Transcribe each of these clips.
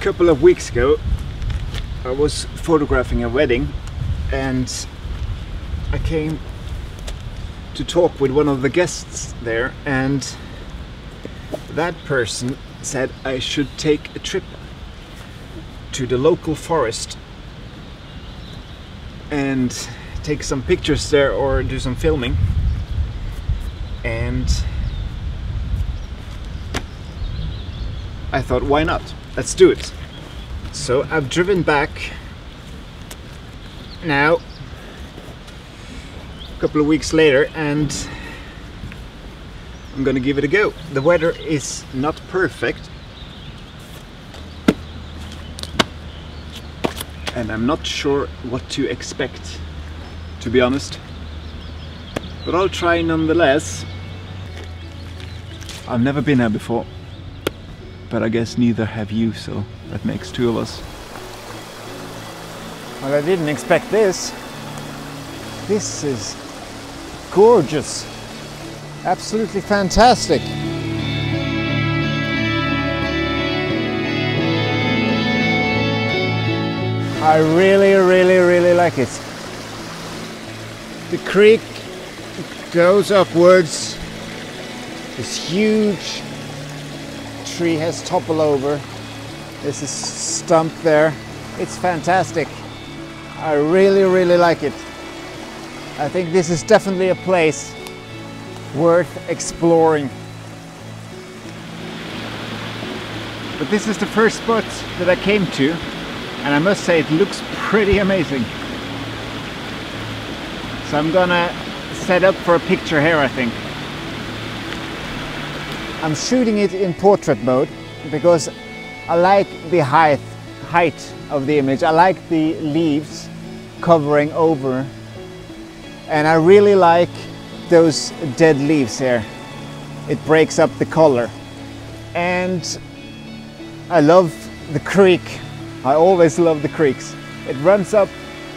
couple of weeks ago I was photographing a wedding and I came to talk with one of the guests there, and that person said I should take a trip to the local forest and take some pictures there or do some filming. And I thought, why not? Let's do it. So I've driven back now a couple of weeks later and I'm gonna give it a go. The weather is not perfect and I'm not sure what to expect, to be honest, but I'll try nonetheless. I've never been here before, but I guess neither have you, so that makes two of us. Well, I didn't expect this. This is gorgeous. Absolutely fantastic. I really like it. The creek goes upwards. This huge tree has toppled over. There's a stump there. It's fantastic. I really like it. I think this is definitely a place worth exploring. But this is the first spot that I came to, and I must say it looks pretty amazing. So I'm gonna set up for a picture here, I think. I'm shooting it in portrait mode because I like the height of the image. I like the leaves covering over, and I really like those dead leaves here. It breaks up the color. And I love the creek. I always love the creeks. It runs up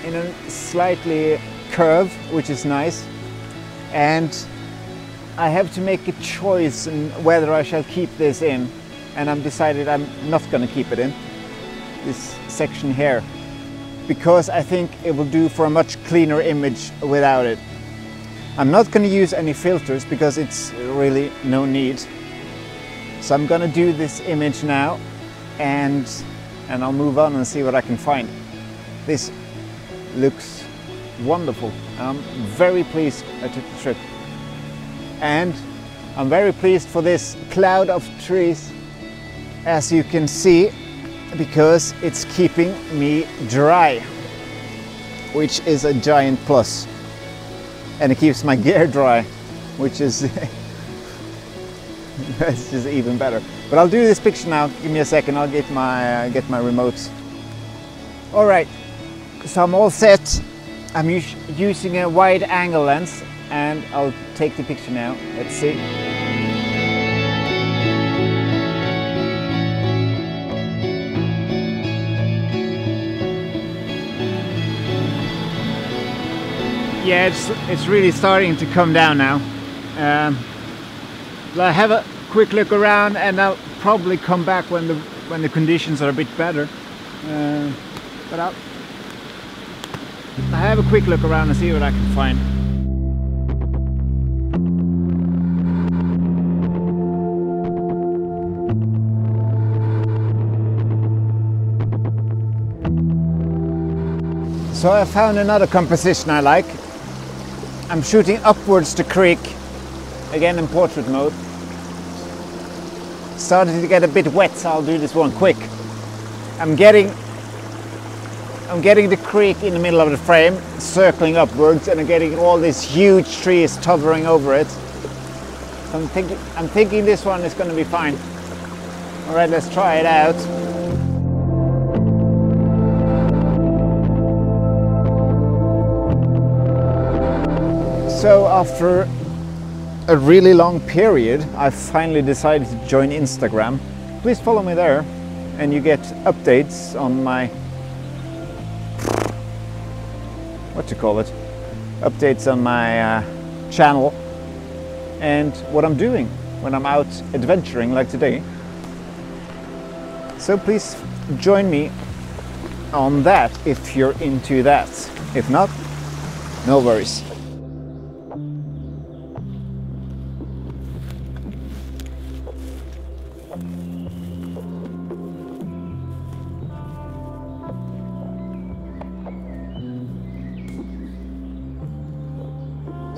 in a slightly curve, which is nice. And I have to make a choice in whether I shall keep this in, and I'm decided I'm not going to keep it in, this section here, because I think it will do for a much cleaner image without it. I'm not going to use any filters because it's really no need. So I'm going to do this image now, and I'll move on and see what I can find. This looks wonderful. I'm very pleased I took the trip. And I'm very pleased for this cloud of trees, as you can see, because it's keeping me dry, which is a giant plus. And it keeps my gear dry, which is that's just even better. But I'll do this picture now. Give me a second. I'll get my remote. All right, so I'm all set. I'm using a wide angle lens, and I'll take the picture now. Let's see. Yeah, it's really starting to come down now. I'll have a quick look around, and I'll probably come back when the conditions are a bit better. But I'll have a quick look around and see what I can find. So I found another composition I like. I'm shooting upwards the creek, again in portrait mode. Starting to get a bit wet, so I'll do this one quick. I'm getting the creek in the middle of the frame, circling upwards, and I'm getting all these huge trees towering over it. So I'm thinking this one is going to be fine. All right, let's try it out. So after a really long period, I finally decided to join Instagram. Please follow me there, and you get updates on my, what to call it, updates on my channel and what I'm doing when I'm out adventuring like today. So please join me on that if you're into that. If not, no worries.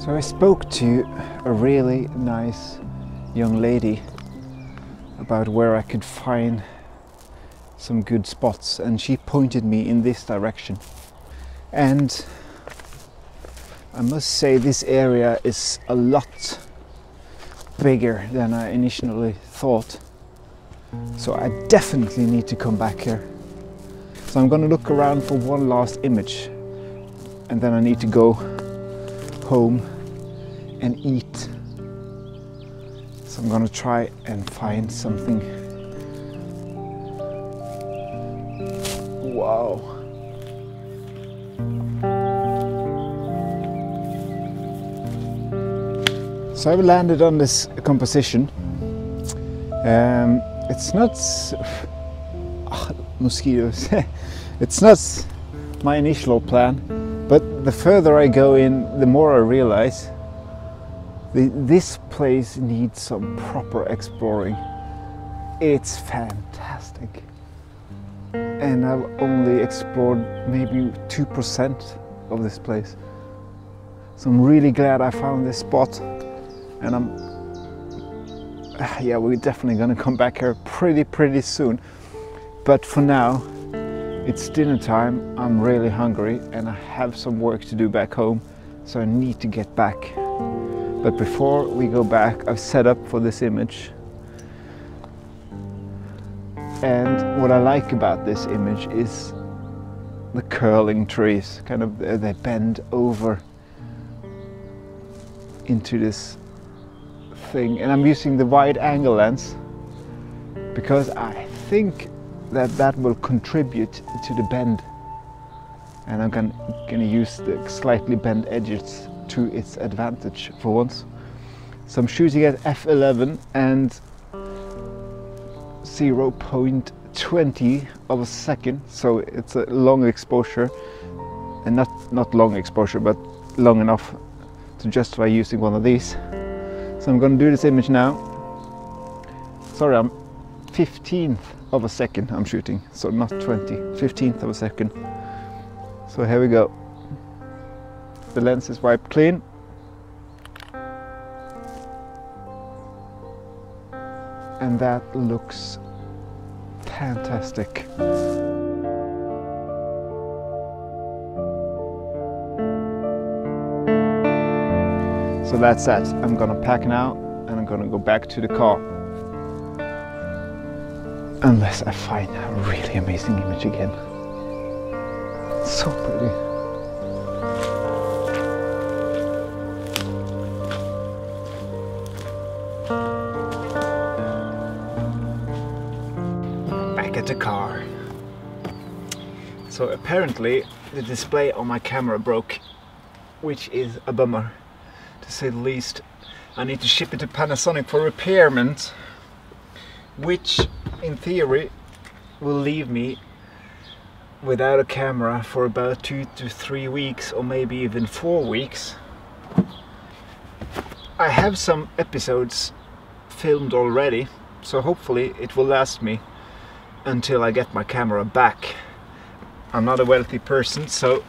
So I spoke to a really nice young lady about where I could find some good spots, and she pointed me in this direction. And I must say this area is a lot bigger than I initially thought. So I definitely need to come back here. So I'm gonna look around for one last image, and then I need to go home and eat. So I'm gonna try and find something. Wow. So I've landed on this composition. It's not mosquitoes. It's not my initial plan, but the further I go in, the more I realize this place needs some proper exploring. It's fantastic. And I've only explored maybe 2% of this place. So I'm really glad I found this spot. And we're definitely gonna come back here pretty soon. But for now, it's dinner time. I'm really hungry and I have some work to do back home. So I need to get back. But before we go back, I've set up for this image. And what I like about this image is the curling trees. Kind of, they bend over into this thing. And I'm using the wide angle lens because I think that will contribute to the bend. And I'm gonna use the slightly bent edges to its advantage for once. So I'm shooting at f11 and 0.20 of a second, so it's a long exposure, and not long exposure, but long enough to justify using one of these. So I'm going to do this image now. Sorry, I'm 15th of a second I'm shooting, so not 20, 15th of a second. So here we go. The lens is wiped clean. And that looks fantastic. So that's that. I'm gonna pack now and I'm gonna go back to the car. Unless I find a really amazing image again. So pretty. Back at the car. So apparently the display on my camera broke, which is a bummer, to say the least. I need to ship it to Panasonic for repairment, which in theory will leave me without a camera for about 2 to 3 weeks, or maybe even 4 weeks. I have some episodes filmed already, so hopefully it will last me until I get my camera back. I'm not a wealthy person, so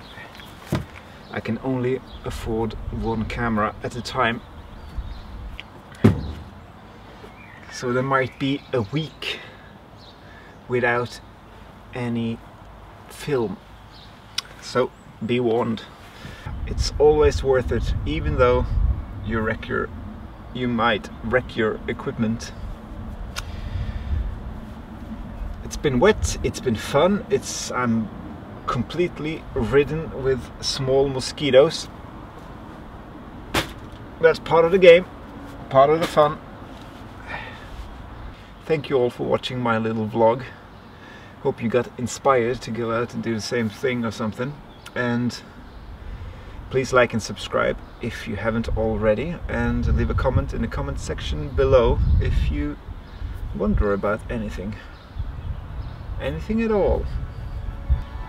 I can only afford one camera at a time. So there might be a week without any film. So be warned. It's always worth it, even though you might wreck your equipment. It's been wet, it's been fun, I'm completely ridden with small mosquitoes. That's part of the game, part of the fun. Thank you all for watching my little vlog. Hope you got inspired to go out and do the same thing or something. And please like and subscribe if you haven't already, and leave a comment in the comment section below if you wonder about anything. anything at all.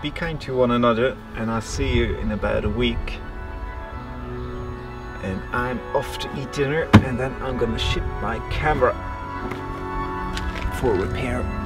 Be kind to one another, and I'll see you in about a week. And I'm off to eat dinner, and then I'm gonna ship my camera for repair.